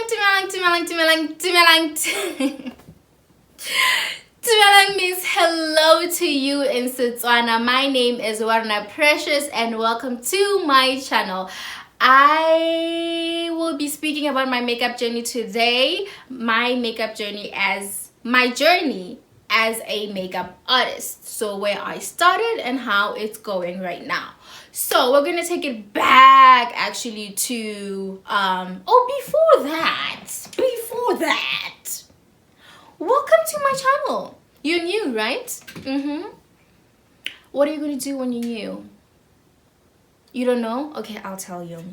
Dumelang means hello to you in Setswana. My name is Warna Precious and welcome to my channel. I will be speaking about my makeup journey today. My journey as a makeup artist. So where I started and how it's going right now. So we're gonna take it back actually to before that. Welcome to my channel. You're new, right? What are you gonna do when you're new? You don't know? Okay, I'll tell you.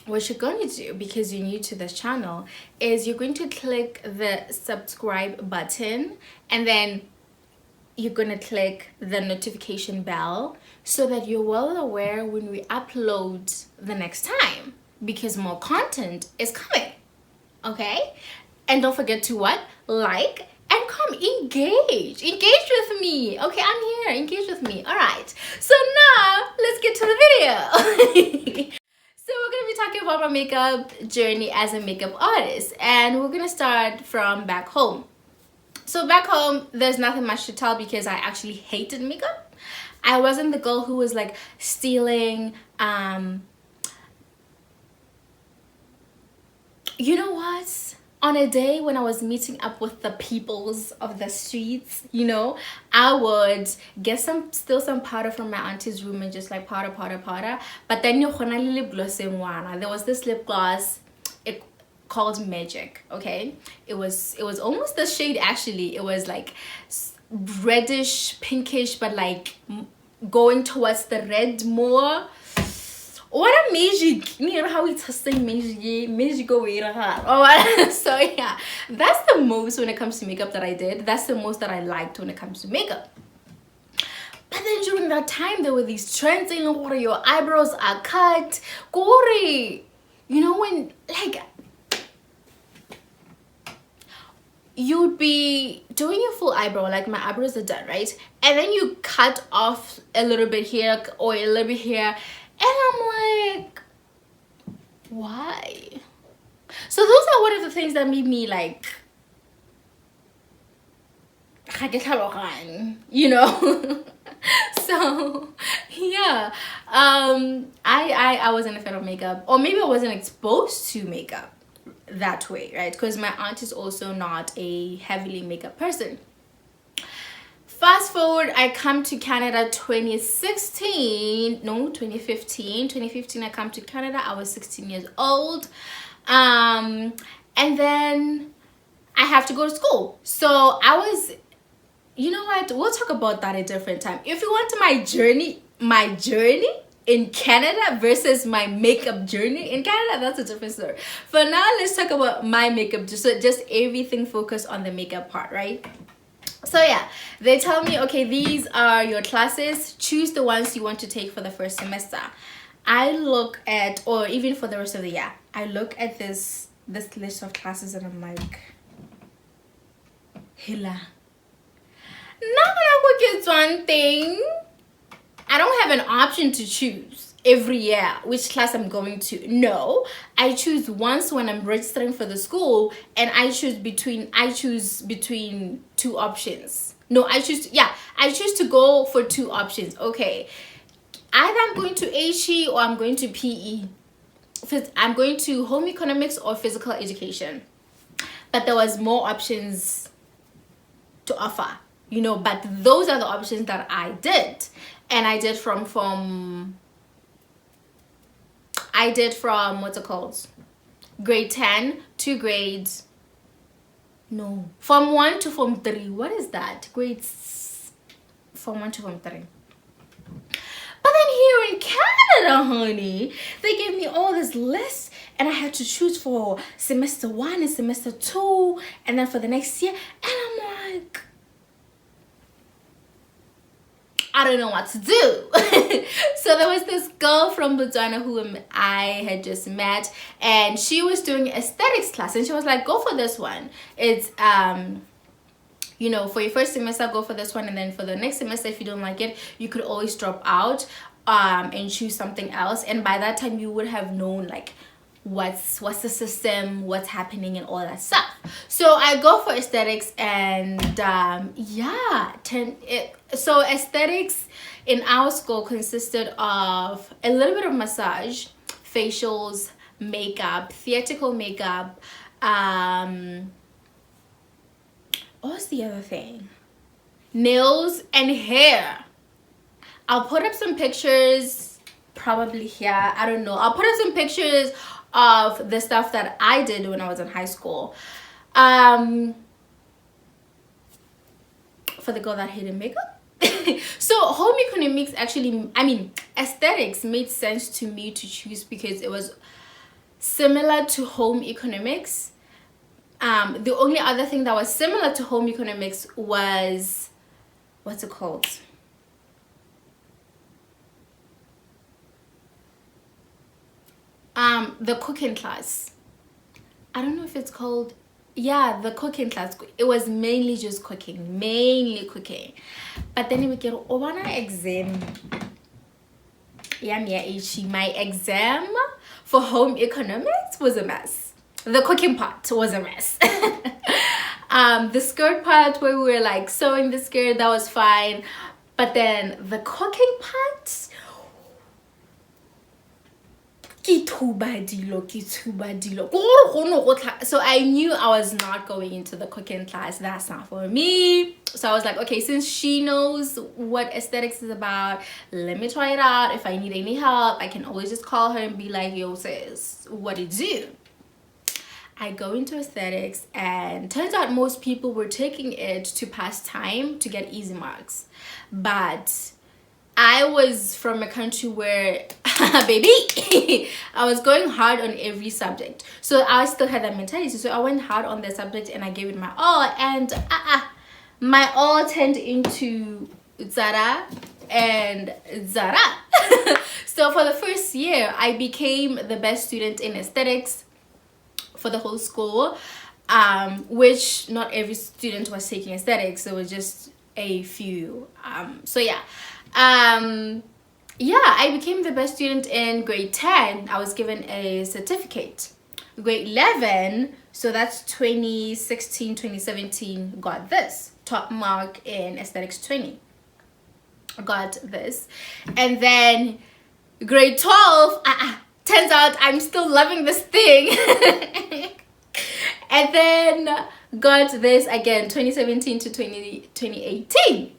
What you're going to do, because you're new to this channel, is you're going to click the subscribe button and then you're going to click the notification bell so that you're well aware when we upload the next time, because more content is coming. Okay? And don't forget to what? Like and come engage with me. Okay, I'm here. Engage with me. All right, so now let's get to the video. So we're gonna be talking about my makeup journey as a makeup artist, and we're gonna start from back home. So back home, there's nothing much to tell because I actually hated makeup. I wasn't the girl who was like stealing you know what, on a day when I was meeting up with the peoples of the streets, you know, I would steal some powder from my auntie's room and just like powder. But then there was this lip gloss, it called Magic. Okay, it was almost the shade, actually. It was like reddish pinkish, but like going towards the red more. What a magic, you know how it's saying magic away. So yeah, that's the most when it comes to makeup that I did. That's the most that I liked when it comes to makeup. But then during that time, there were these trends in where your eyebrows are cut. You know, when like you'd be doing your full eyebrow, like my eyebrows are done, right? And then you cut off a little bit here or a little bit here. And I'm like, why? So those are one of the things that made me like, you know. So yeah, I wasn't a fan of makeup, or maybe I wasn't exposed to makeup that way, right? Because my aunt is also not a heavily makeup person. Fast forward, I come to Canada 2015. I come to Canada. I was 16 years old. And then I have to go to school. So I was, you know what? We'll talk about that a different time. If you want my journey in Canada versus my makeup journey in Canada, that's a different story. For now, let's talk about my makeup. Just everything focused on the makeup part, right? So yeah, they tell me, okay, these are your classes. Choose the ones you want to take for the first semester. I look at, or even for the rest of the year, I look at this list of classes and I'm like, Hila. It's one thing. I don't have an option to choose every year which class I'm going to. No, I choose once when I'm registering for the school, and I choose between two options. No, I choose to go for two options. Okay, either I'm going to HE or I'm going to PE. I'm going to home economics or physical education. But there was more options to offer, you know, but those are the options that I did. And I did from what's it called, grade 10 to from 1 to form 3. What is that? Grades from 1 to form 3. But then here in Canada, honey, they gave me all this list, and I had to choose for semester 1 and semester 2, and then for the next year. And I'm like, I don't know what to do. So there was this girl from Botswana who I had just met, and she was doing aesthetics class, and she was like, go for this one. It's you know, for your first semester, go for this one, and then for the next semester, if you don't like it, you could always drop out and choose something else. And by that time, you would have known like what's the system, what's happening, and all that stuff. So I go for aesthetics, and so aesthetics in our school consisted of a little bit of massage, facials, makeup, theatrical makeup. What's the other thing? Nails and hair. I'll put up some pictures probably here. I don't know. I'll put up some pictures of the stuff that I did when I was in high school. For the girl that hated makeup. So home economics actually, aesthetics made sense to me to choose because it was similar to home economics. The only other thing that was similar to home economics was, what's it called? The cooking class. I don't know if it's called, the cooking class. It was mainly just cooking, but then we get over exam. My exam for home economics was a mess. The cooking part was a mess. The skirt part where we were like sewing the skirt, that was fine, but then the cooking part, so I knew I was not going into the cooking class. That's not for me. So I was like, okay, since she knows what aesthetics is about, let me try it out. If I need any help, I can always just call her and be like, yo sis, what did you do? I go into aesthetics, and turns out most people were taking it to pass time, to get easy marks. But I was from a country where, baby, I was going hard on every subject. So I still had that mentality. So I went hard on the subject and I gave it my all. And my all turned into Zara and Zara. So for the first year, I became the best student in aesthetics for the whole school, which not every student was taking aesthetics. There was just a few. I became the best student in grade 10. I was given a certificate. Grade 11, so that's 2016, 2017, got this top mark in aesthetics 20. Got this. And then grade 12, turns out I'm still loving this thing. And then got this again 2017 to 2018.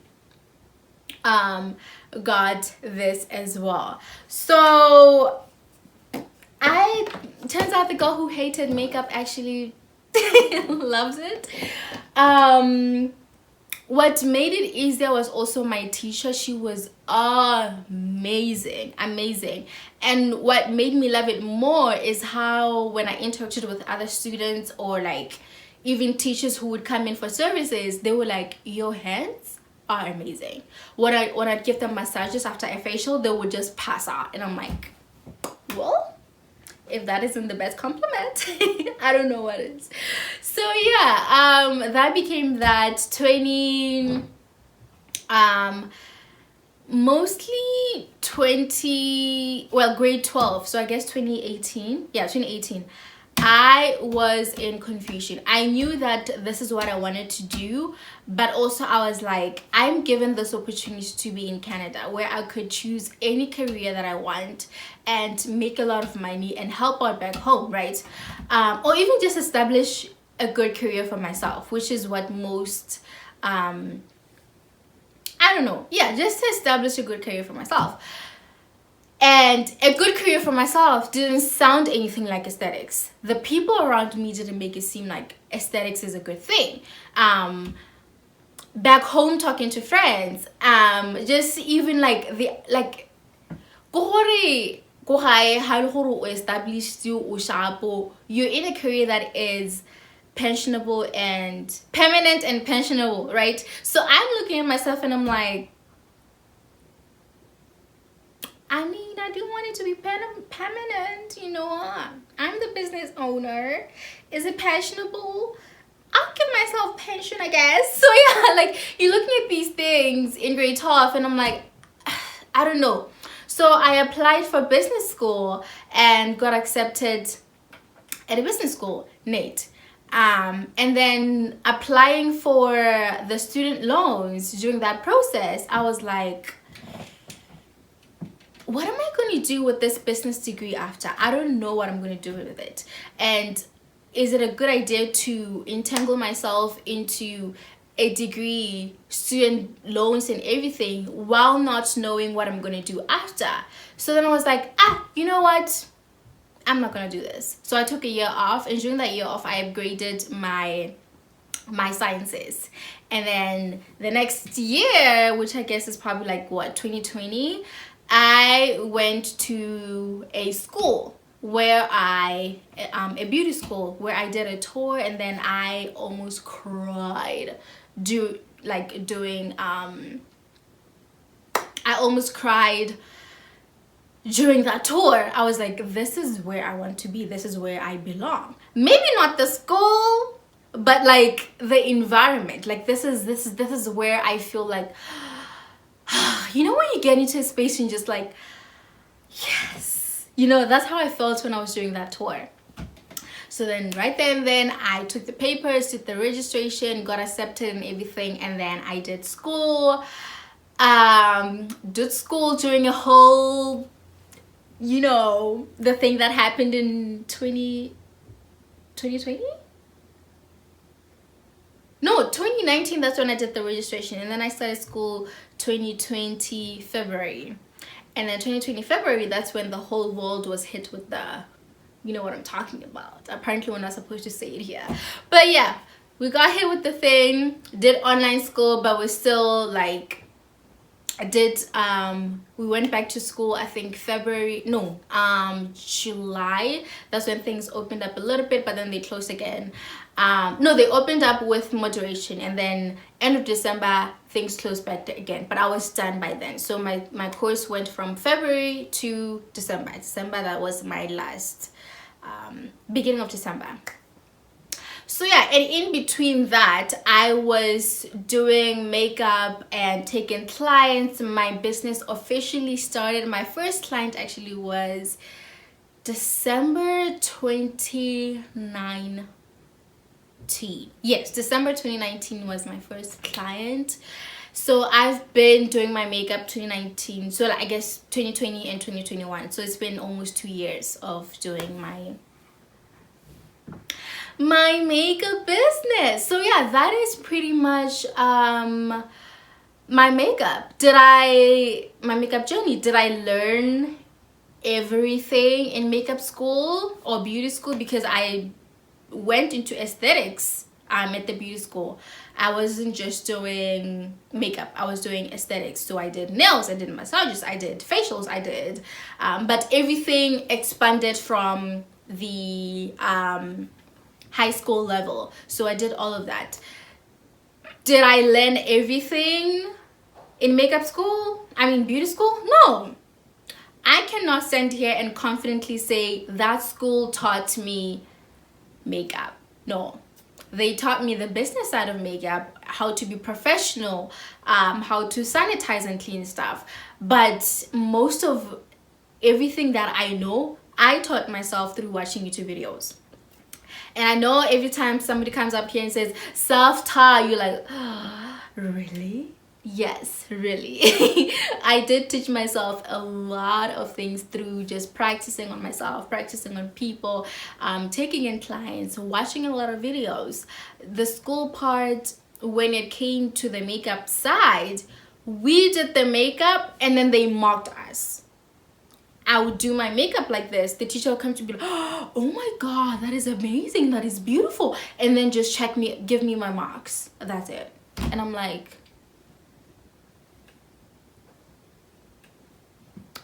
Got this as well. So turns out the girl who hated makeup actually loves it. What made it easier was also my teacher. She was amazing. And what made me love it more is how when I interacted with other students, or like even teachers who would come in for services, they were like, your hands are amazing. When I'd give them massages after a facial, they would just pass out, and I'm like, well, if that isn't the best compliment, I don't know what is. So that became that grade 12, so I guess 2018. I was in confusion. I knew that this is what I wanted to do, but also I was like, I'm given this opportunity to be in Canada where I could choose any career that I want and make a lot of money and help out back home, right? Or even just establish a good career for myself, which is what most just to establish a good career for myself. And a good career for myself didn't sound anything like aesthetics. The people around me didn't make it seem like aesthetics is a good thing. Back home, talking to friends, just even you're in a career that is pensionable and permanent and pensionable, right? So I'm looking at myself and I'm like, I do want it to be permanent, I'm the business owner. Is it pensionable? I'll give myself pension, I guess. So you're looking at these things in grade 12 and I'm like, I don't know. So I applied for business school and got accepted at a business school, Nate. And then applying for the student loans during that process, I was like, what am I going to do with this business degree after? I don't know what I'm going to do with it. And is it a good idea to entangle myself into a degree, student loans and everything while not knowing what I'm going to do after? So then I was like, you know what? I'm not going to do this. So I took a year off, and during that year off, I upgraded my sciences. And then the next year, which I guess is probably like 2020, I went to a school where a beauty school where I did a tour, and then I almost cried I almost cried during that tour. I was like, this is where I want to be, this is where I belong. Maybe not the school, but like the environment. Like this is where I feel like, you know, when you get into a space and just like, yes, you know, that's how I felt when I was doing that tour. So then right then I took the papers, did the registration, got accepted and everything, and then I did school. Did school during a whole, you know, the thing that happened in 2020? No, 2019, that's when I did the registration. And then I started school 2020 February. And then 2020 February, that's when the whole world was hit with the, you know what I'm talking about. Apparently we're not supposed to say it here. But yeah, we got hit with the thing, did online school, but we're still like, we went back to school, I think July. That's when things opened up a little bit, but then they closed again. No, they opened up with moderation, and then end of December things closed back again, but I was done by then. So my course went from February to December. That was my last beginning of December. So yeah, and in between that, I was doing makeup and taking clients. My business officially started. My first client actually was December 2019. Yes, December 2019 was my first client. So I've been doing my makeup 2019, so like, I guess 2020 and 2021. So it's been almost 2 years of doing my makeup business. So yeah, that is pretty much my makeup. My makeup journey. Did I learn everything in makeup school or beauty school? Because I went into aesthetics at the beauty school. I wasn't just doing makeup, I was doing aesthetics. So I did nails, I did massages, I did facials, I did but everything expanded from the high school level. So I did all of that. Did I learn everything in makeup school? I mean beauty school? No. I cannot stand here and confidently say that school taught me makeup. No. They taught me the business side of makeup, how to be professional, how to sanitize and clean stuff. But most of everything that I know, I taught myself through watching YouTube videos. And I know every time somebody comes up here and says self-taught, you're like, oh, really? Yes, really. I did teach myself a lot of things through just practicing on myself, practicing on people, taking in clients, watching a lot of videos. The school part, when it came to the makeup side, we did the makeup and then they mocked us. I would do my makeup like this. The teacher would come to be like, oh my god, that is amazing, that is beautiful, and then just check me, give me my marks. That's it. And I'm like,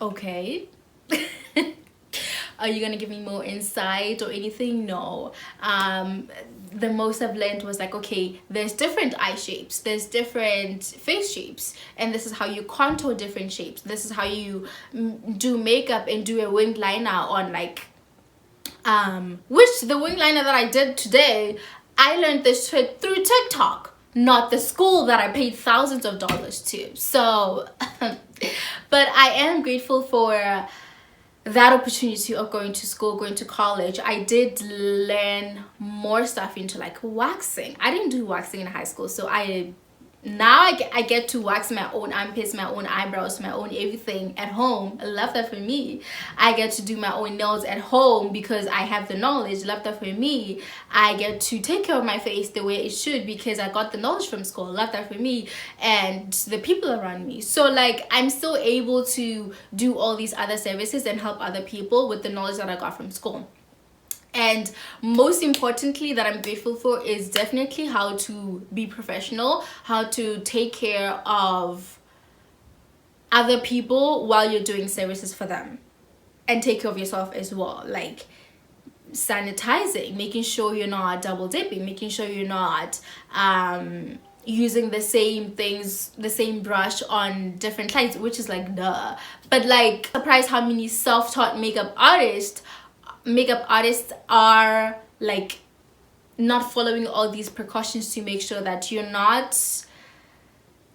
okay. Are you gonna give me more insight or anything? No. The most I've learned was like, okay, there's different eye shapes, there's different face shapes, and this is how you contour different shapes. This is how you do makeup and do a winged liner on like which the winged liner that I did today, I learned this trick through TikTok, not the school that I paid thousands of dollars to. So but I am grateful for that opportunity of going to school, going to college, I did learn more stuff into like waxing. I didn't do waxing in high school, so I get to wax my own armpits, my own eyebrows, my own everything at home. I love that for me. I get to do my own nails at home because I have the knowledge. Love that for me. I get to take care of my face the way it should because I got the knowledge from school. Love that for me and the people around me. So like I'm still able to do all these other services and help other people with the knowledge that I got from school. And most importantly that I'm grateful for is definitely how to be professional, how to take care of other people while you're doing services for them, and take care of yourself as well, like sanitizing, making sure you're not double dipping, making sure you're not using the same things, the same brush on different clients, which is like duh. But like, surprised how many self-taught makeup artists are like not following all these precautions to make sure that you're not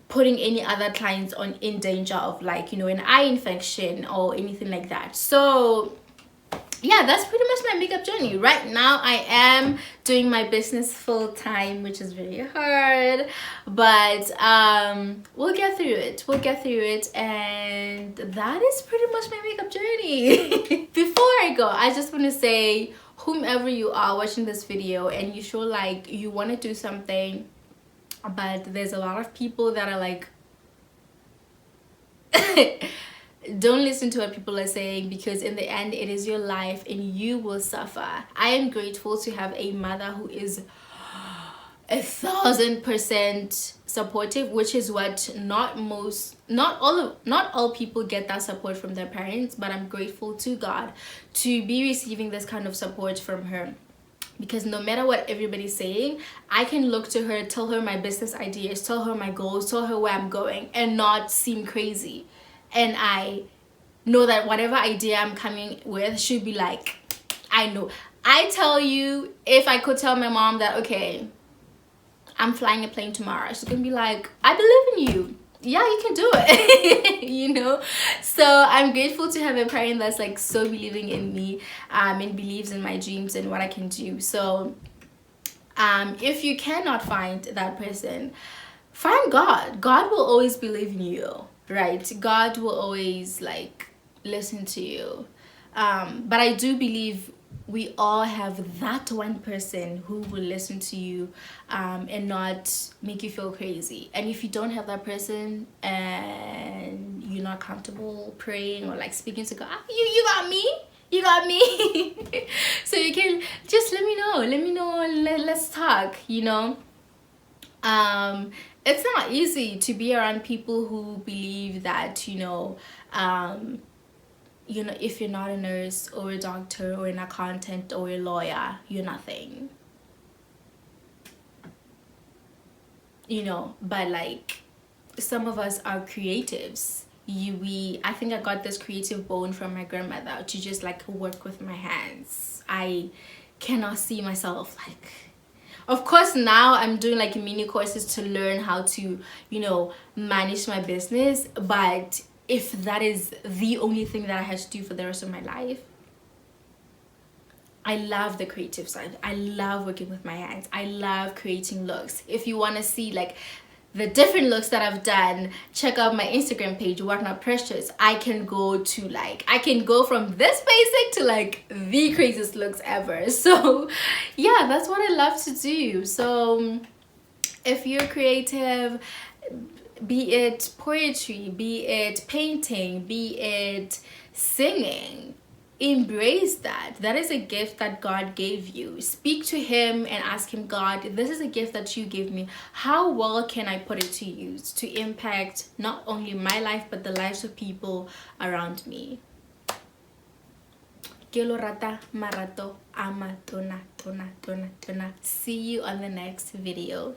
putting any other clients in danger of like, you know, an eye infection or anything like that. So yeah, that's pretty much my makeup journey. Right now I am doing my business full time, which is very hard, but we'll get through it, and that is pretty much my makeup journey. Before I go, I just want to say, whomever you are watching this video and you feel like you want to do something, but there's a lot of people that are like don't listen to what people are saying, because in the end it is your life and you will suffer. I am grateful to have a mother who is 1000% supportive, which is what not all people get that support from their parents, but I'm grateful to God to be receiving this kind of support from her. Because no matter what everybody's saying, I can look to her, tell her my business ideas, tell her my goals, tell her where I'm going, and not seem crazy. And I know that whatever idea I'm coming with should be like, I know. I tell you, if I could tell my mom that, okay, I'm flying a plane tomorrow, she's gonna be like, I believe in you. Yeah, you can do it. You know. So I'm grateful to have a parent that's like so believing in me and believes in my dreams and what I can do. So if you cannot find that person, find God. God will always believe in you, right? God will always like listen to you. But I do believe we all have that one person who will listen to you and not make you feel crazy. And if you don't have that person and you're not comfortable praying or like speaking to God, you got me. So you can just let me know, let's talk, you know. It's not easy to be around people who believe that, you know, if you're not a nurse or a doctor or an accountant or a lawyer, you're nothing. You know, but like some of us are creatives. I think I got this creative bone from my grandmother to just like work with my hands. I cannot see myself like, of course now I'm doing like mini courses to learn how to, you know, manage my business, but if that is the only thing that I had to do for the rest of my life, I love the creative side. I love working with my hands. I love creating looks. If you want to see like the different looks that I've done, check out my Instagram page, What Not Precious. I can go from this basic to like the craziest looks ever. So yeah, that's what I love to do. So if you're creative, be it poetry, be it painting, be it singing, embrace that. That is a gift that God gave you. Speak to him and ask him, God, this is a gift that you gave me. How well can I put it to use to impact not only my life but the lives of people around me? Rata marato ama tona. See you on the next video.